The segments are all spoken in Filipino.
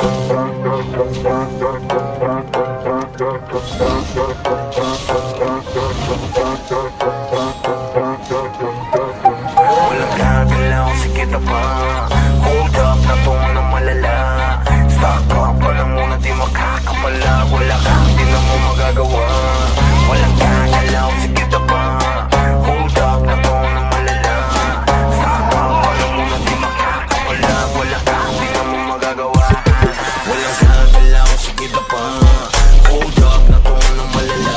Walang gagalaw, sige na pa. Hold up na to na malala. Stock up ka lang muna, di makakapala. Wala ka, di na mo magagawa. Walang gagalaw, sige na pa. Hold up na to na malala. Stock up ka lang muna, di makakapala. Wala ka, di na mo magagawa. Walang gagalaw, sige na pa. Hold up na to na malala.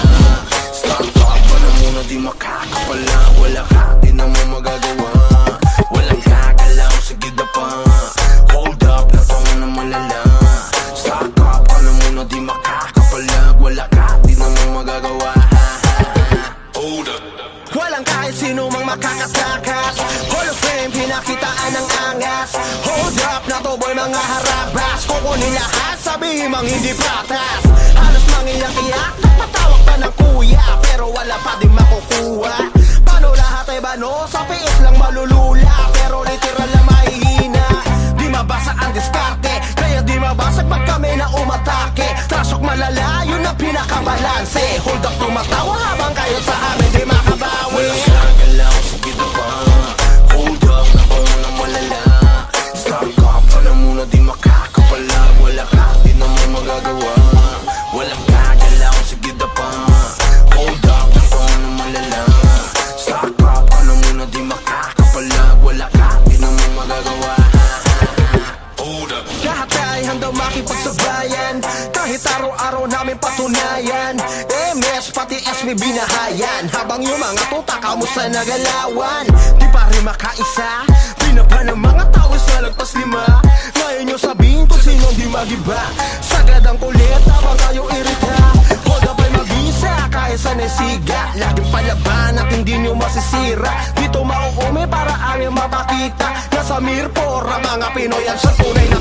Stock up ka lang muna, di makakapala. Wala ka, di na mo magagawa. Walang gagalaw, sige na pa. Hold up na to na malala. Stock up ka lang muna, di makakapalag. Wala ka, di na mo magagawa. Hold up. Walang kahit sino mang makakatakas. Hall of Fame, pinakitaan ng angas. Hold up na to boy, mga harabas. Kukunin lahat, sabihin mang hindi patas. Halos mangiyak-iyak, patawag pa ng kuya, pero wala pa din makukuha. Paano lahat ay bano, sa piis lang malulula, pero literal na mahihina. Di mabasa ang diskarte, kaya di mabasag pag kami na umatake. Trasok malala, yun ang pinakabalanse. Hold up, tumatawa habang kayo sa amin di makabawi. Walang gagalaw, sige na pa. Hold up na to na malala. Stock up ka lang muna, di makakapalag. Wala ka, di na mo magagawa. Walang gagalaw, sige na pa. Hold up na to na malala. Stock up ka lang muna, di makakapalag. Wala ka, di na mo magagawa. Hold up. Lahat ay handang makipagsabayan, kahit araw-araw namin patunayan. MS pati SB binahayan, habang yung mga tuta kamusta nagalawan. Di pa rin makaisa, pinapa ng mga tao sa lagpas 5. Ngayon nyo sabihin kung sino di magiba. Sagad ang kulit habang kayo irita. Hold up ay mabisa kahit sa nesiga. Laging palaban at hindi nyo masisira. Dito mauumi para aming mapakita na sa Mirpor ang mga Pinoy ang sa tunay na